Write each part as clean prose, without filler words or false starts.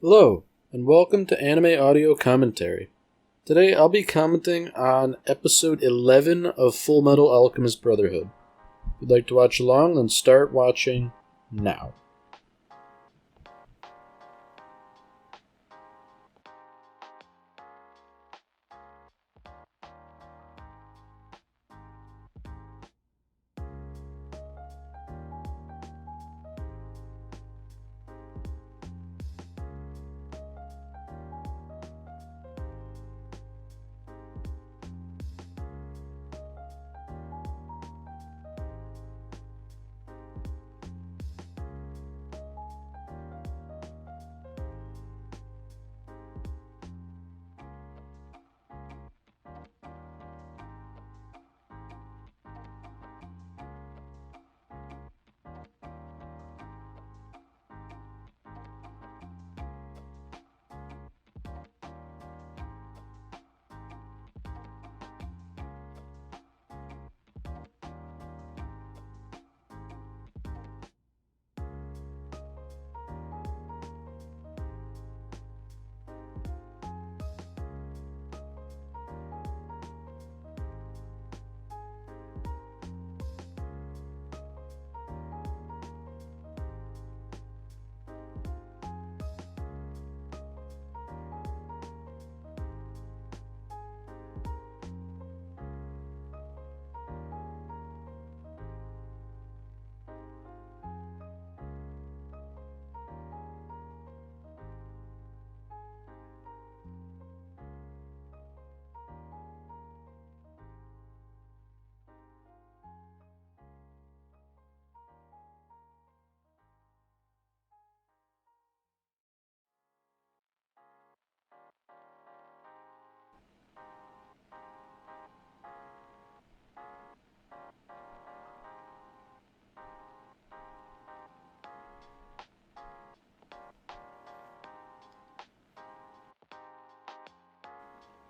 Hello, and welcome to Anime Audio Commentary. Today I'll be commenting on episode 11 of Fullmetal Alchemist Brotherhood. If you'd like to watch along, then start watching now.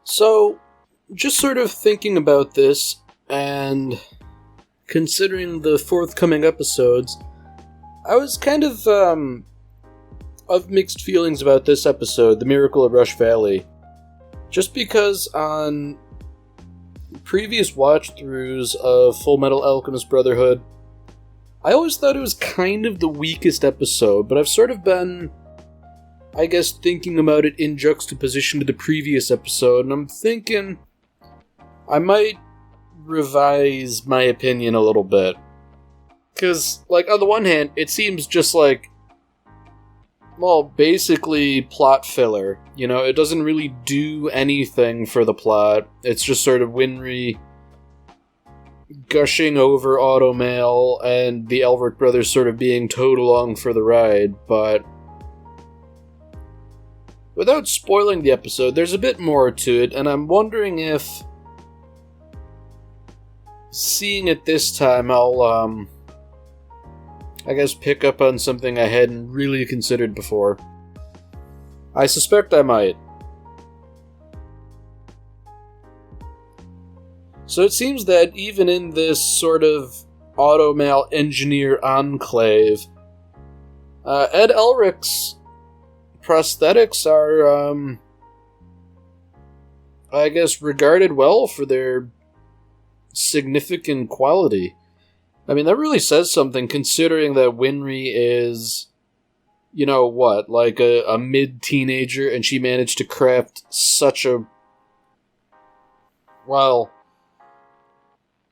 So, just sort of thinking about this, and considering the forthcoming episodes, I was kind of mixed feelings about this episode, The Miracle at Rush Valley. Just because on previous watch-throughs of Fullmetal Alchemist Brotherhood, I always thought it was kind of the weakest episode, but I've sort of been, I guess, thinking about it in juxtaposition to the previous episode, and I'm thinking I might revise my opinion a little bit. Because, on the one hand, it seems just basically plot filler. You know, it doesn't really do anything for the plot. It's just sort of Winry gushing over Automail and the Elric brothers sort of being towed along for the ride, but without spoiling the episode, there's a bit more to it, and I'm wondering if seeing it this time, I'll, I guess pick up on something I hadn't really considered before. I suspect I might. So it seems that even in this sort of Automail engineer enclave, Ed Elric's prosthetics are, I guess, regarded well for their significant quality. I mean, that really says something, considering that Winry is, a mid-teenager, and she managed to craft such a,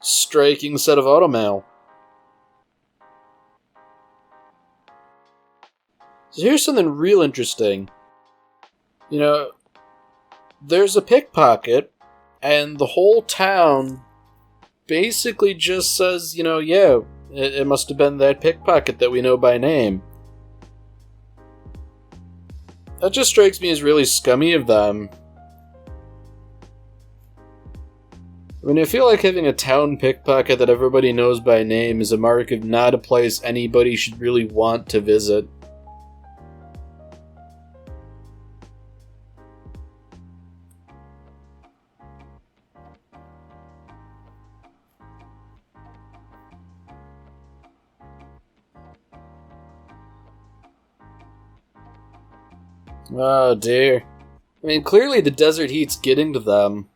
striking set of Automail. So here's something real interesting. There's a pickpocket, and the whole town basically just says, it must have been that pickpocket that we know by name. That just strikes me as really scummy of them. I mean, I feel like having a town pickpocket that everybody knows by name is a mark of not a place anybody should really want to visit. Oh dear. I mean, clearly the desert heat's getting to them.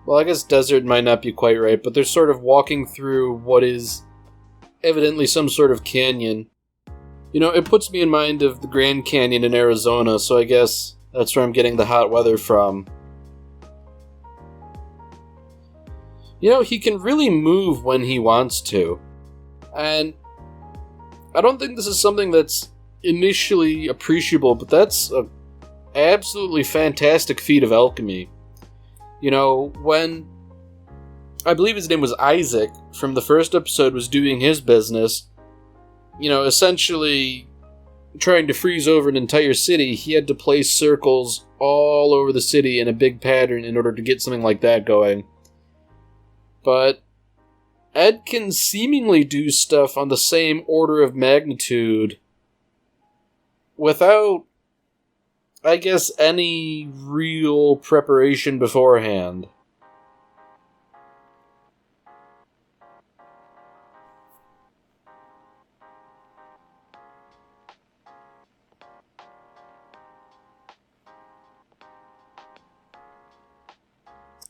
Well, I guess desert might not be quite right, but they're sort of walking through what is evidently some sort of canyon. You know, it puts me in mind of the Grand Canyon in Arizona, so I guess that's where I'm getting the hot weather from. You know, he can really move when he wants to. And I don't think this is something that's initially appreciable, but that's an absolutely fantastic feat of alchemy. You know, when I believe his name was Isaac from the first episode was doing his business, you know, essentially trying to freeze over an entire city, he had to place circles all over the city in a big pattern in order to get something like that going. But Ed can seemingly do stuff on the same order of magnitude without, I guess, any real preparation beforehand.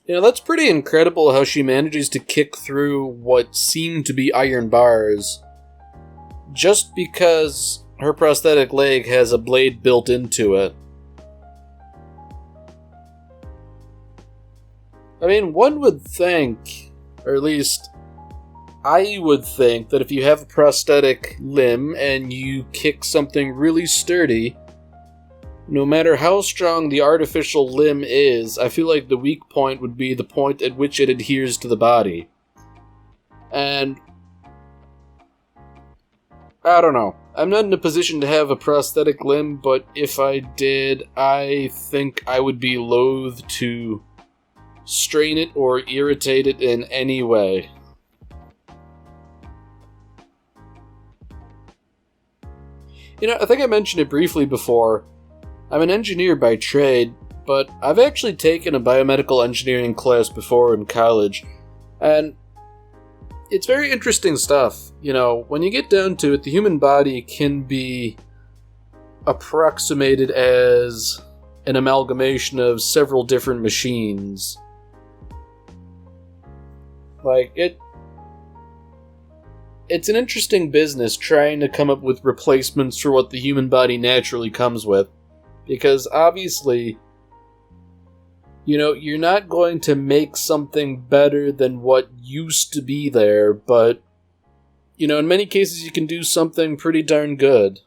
You know, that's pretty incredible how she manages to kick through what seem to be iron bars just because her prosthetic leg has a blade built into it. I mean, one would think, or at least I would think, that if you have a prosthetic limb and you kick something really sturdy, no matter how strong the artificial limb is, I feel like the weak point would be the point at which it adheres to the body. And I don't know. I'm not in a position to have a prosthetic limb, but if I did, I think I would be loath to strain it or irritate it in any way. You know, I think I mentioned it briefly before. I'm an engineer by trade, but I've actually taken a biomedical engineering class before in college, and it's very interesting stuff. You know, when you get down to it, the human body can be approximated as an amalgamation of several different machines. Like, it's an interesting business trying to come up with replacements for what the human body naturally comes with. Because obviously, you know, you're not going to make something better than what used to be there, but, you know, in many cases you can do something pretty darn good.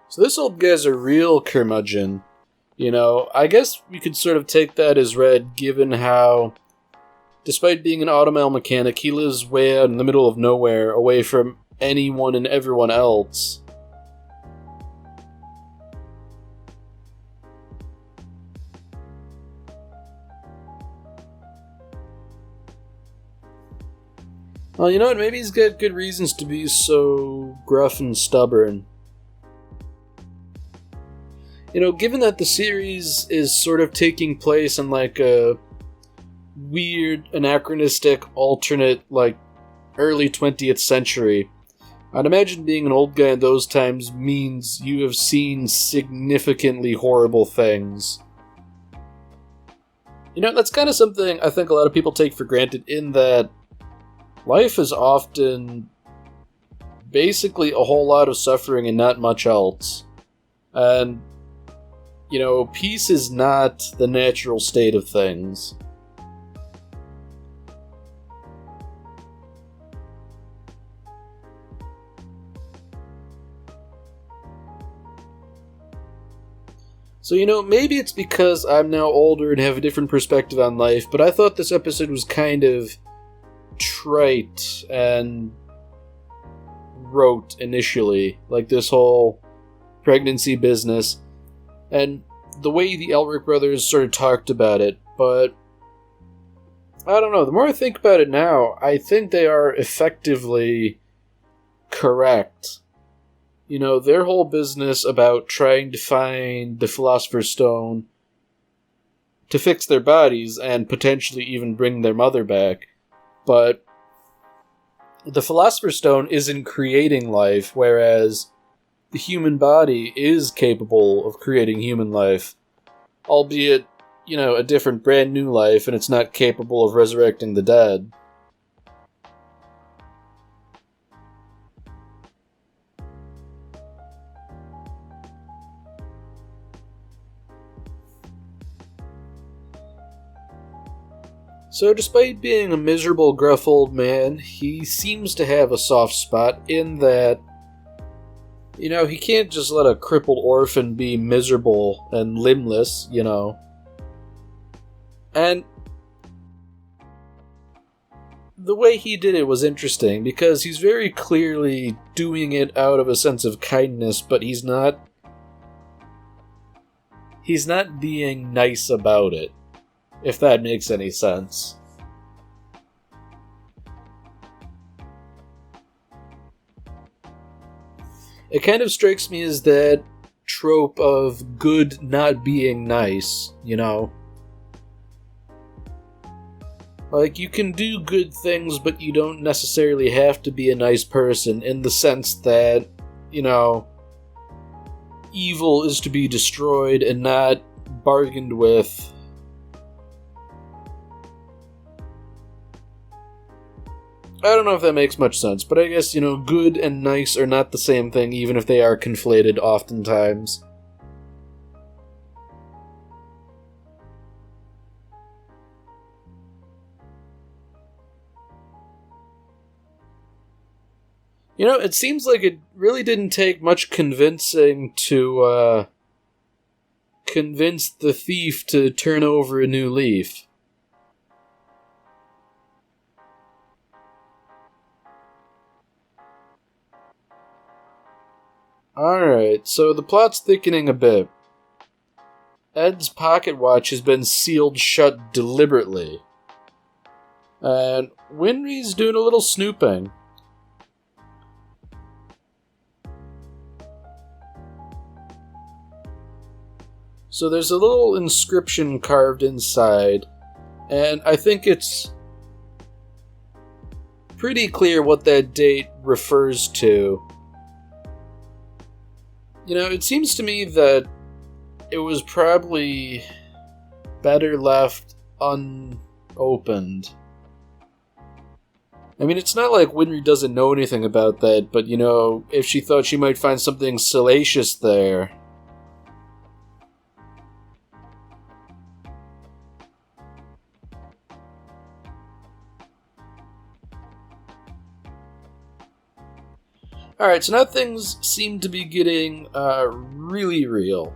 So this old guy's a real curmudgeon. You know, I guess we could sort of take that as read, given how, despite being an automobile mechanic, he lives way out in the middle of nowhere, away from anyone and everyone else. Well, you know what, maybe he's got good reasons to be so gruff and stubborn. You know, given that the series is sort of taking place in like a weird, anachronistic, alternate, like, early 20th century, I'd imagine being an old guy in those times means you have seen significantly horrible things. You know, that's kind of something I think a lot of people take for granted, in that life is often basically a whole lot of suffering and not much else. And you know, peace is not the natural state of things. So, you know, maybe it's because I'm now older and have a different perspective on life, but I thought this episode was kind of trite and rote initially. Like this whole pregnancy business. And the way the Elric brothers sort of talked about it, but I don't know, the more I think about it now, I think they are effectively correct. You know, their whole business about trying to find the Philosopher's Stone to fix their bodies and potentially even bring their mother back. But the Philosopher's Stone isn't creating life, whereas the human body is capable of creating human life, albeit, a different brand new life, and it's not capable of resurrecting the dead. So despite being a miserable, gruff old man, he seems to have a soft spot in that, he can't just let a crippled orphan be miserable and limbless, And the way he did it was interesting, because he's very clearly doing it out of a sense of kindness, but he's not being nice about it, if that makes any sense. It kind of strikes me as that trope of good not being nice, Like, you can do good things, but you don't necessarily have to be a nice person, in the sense that, evil is to be destroyed and not bargained with. I don't know if that makes much sense, but I guess, good and nice are not the same thing, even if they are conflated oftentimes. It seems like it really didn't take much convincing to, convince the thief to turn over a new leaf. Alright, so the plot's thickening a bit. Ed's pocket watch has been sealed shut deliberately. And Winry's doing a little snooping. So there's a little inscription carved inside, and I think it's pretty clear what that date refers to. It seems to me that it was probably better left unopened. I mean, it's not like Winry doesn't know anything about that, but, if she thought she might find something salacious there. Alright, so now things seem to be getting really real.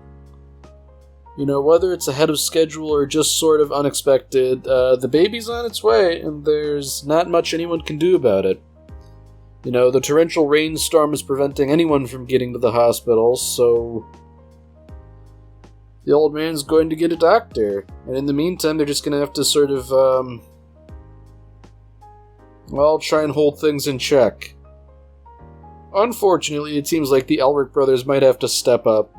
Whether it's ahead of schedule or just sort of unexpected, the baby's on its way, and there's not much anyone can do about it. The torrential rainstorm is preventing anyone from getting to the hospital, so the old man's going to get a doctor. And in the meantime, they're just going to have to sort of, try and hold things in check. Unfortunately, it seems like the Elric brothers might have to step up.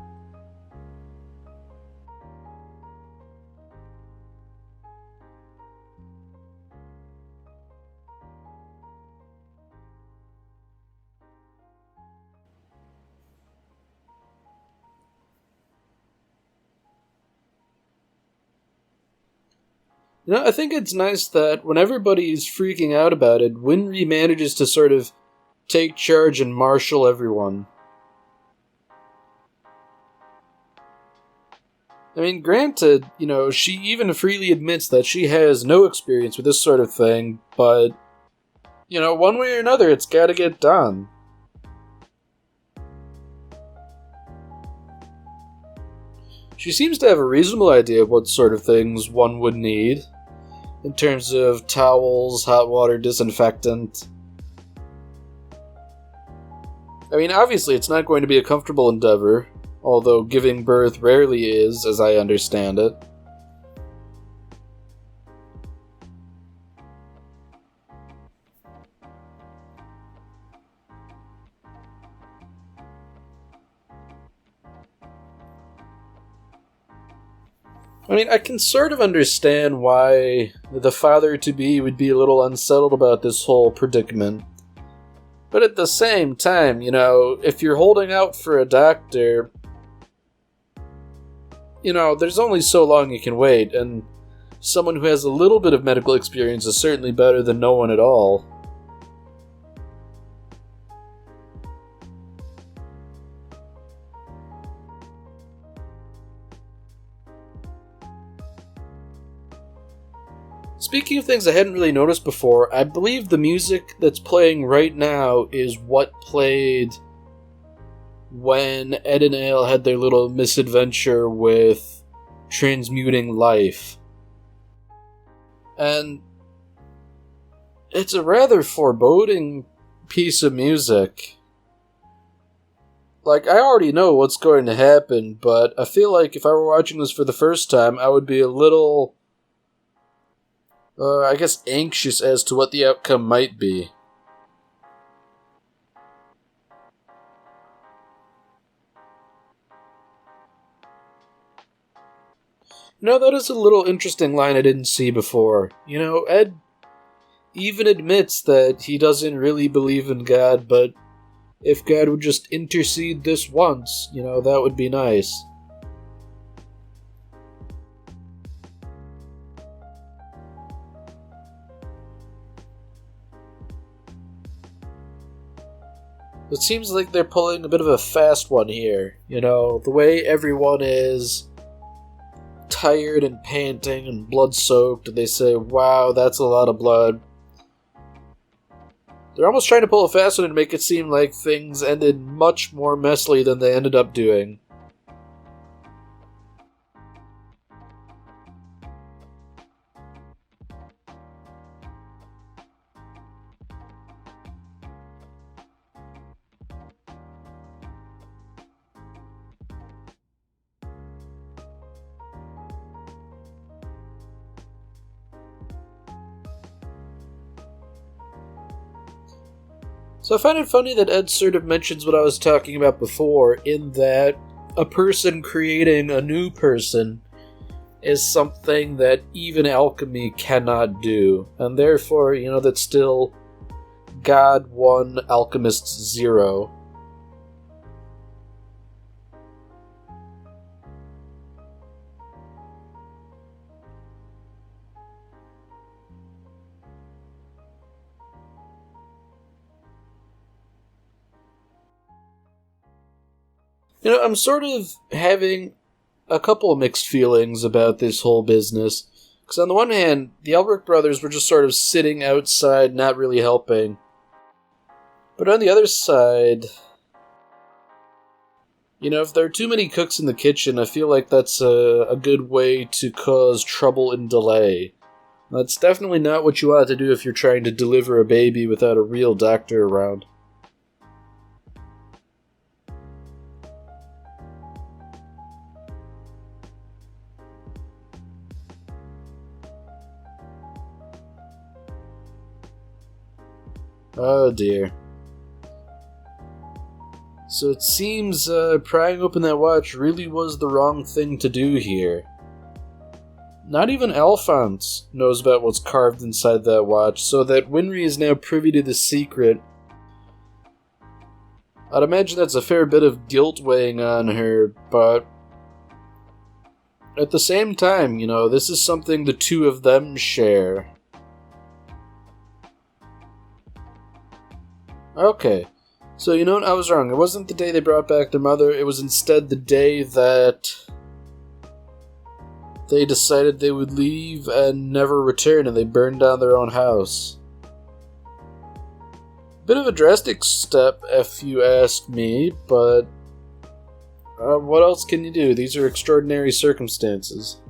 I think it's nice that when everybody's freaking out about it, Winry manages to sort of take charge and marshal everyone. I mean, granted, she even freely admits that she has no experience with this sort of thing, but, one way or another, it's gotta get done. She seems to have a reasonable idea of what sort of things one would need, in terms of towels, hot water, disinfectant. I mean, obviously it's not going to be a comfortable endeavor, although giving birth rarely is, as I understand it. I mean, I can sort of understand why the father-to-be would be a little unsettled about this whole predicament. But at the same time, if you're holding out for a doctor, there's only so long you can wait, and someone who has a little bit of medical experience is certainly better than no one at all. Speaking of things I hadn't really noticed before, I believe the music that's playing right now is what played when Ed and Ale had their little misadventure with transmuting life. And it's a rather foreboding piece of music. Like, I already know what's going to happen, but I feel like if I were watching this for the first time, I would be a little, anxious as to what the outcome might be. That is a little interesting line I didn't see before. Ed even admits that he doesn't really believe in God, but if God would just intercede this once, that would be nice. It seems like they're pulling a bit of a fast one here. The way everyone is tired and panting and blood-soaked, and they say, wow, that's a lot of blood. They're almost trying to pull a fast one and make it seem like things ended much more messily than they ended up doing. So I find it funny that Ed sort of mentions what I was talking about before, in that a person creating a new person is something that even alchemy cannot do, and therefore, that's still God 1, Alchemist 0. I'm sort of having a couple of mixed feelings about this whole business. Because on the one hand, the Elric brothers were just sort of sitting outside, not really helping. But on the other side, if there are too many cooks in the kitchen, I feel like that's a good way to cause trouble and delay. That's definitely not what you want to do if you're trying to deliver a baby without a real doctor around. Oh dear. So it seems prying open that watch really was the wrong thing to do here. Not even Alphonse knows about what's carved inside that watch, so that Winry is now privy to the secret. I'd imagine that's a fair bit of guilt weighing on her, but at the same time, this is something the two of them share. Okay, so I was wrong. It wasn't the day they brought back their mother, it was instead the day that they decided they would leave and never return, and they burned down their own house. Bit of a drastic step, if you ask me, but what else can you do? These are extraordinary circumstances.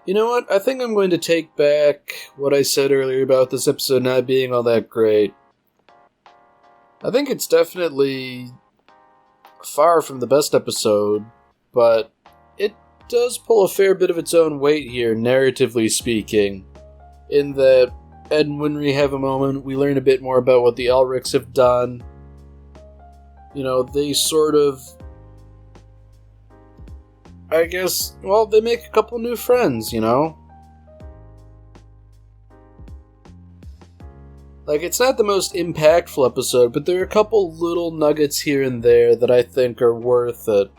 You know what? I think I'm going to take back what I said earlier about this episode not being all that great. I think it's definitely far from the best episode, but it does pull a fair bit of its own weight here, narratively speaking. In that Ed and Winry have a moment, we learn a bit more about what the Elrics have done. You know, they sort of... I guess, well, they make a couple new friends, you know? Like, it's not the most impactful episode, but there are a couple little nuggets here and there that I think are worth it.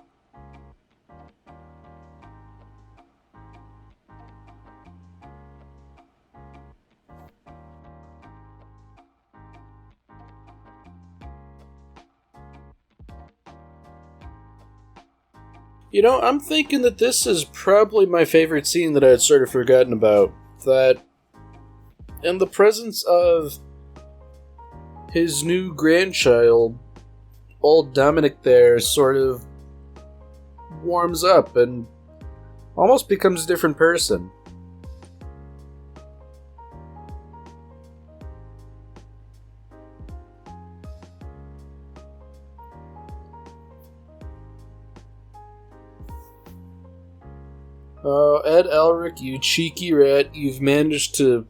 You know, I'm thinking that this is probably my favorite scene that I had sort of forgotten about. That, in the presence of his new grandchild, old Dominic there sort of warms up and almost becomes a different person. Oh, Ed Elric, you cheeky rat, you've managed to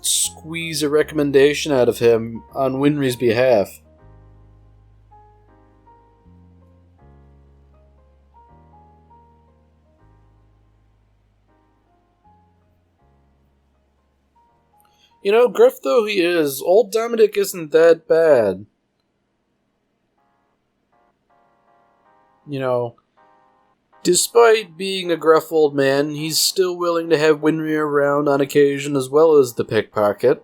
squeeze a recommendation out of him on Winry's behalf. You know, gruff though he is, old Dominic isn't that bad. You know, despite being a gruff old man, he's still willing to have Winry around on occasion as well as the pickpocket.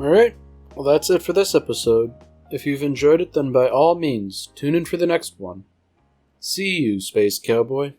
Alright, well that's it for this episode. If you've enjoyed it, then by all means, tune in for the next one. See you, Space Cowboy.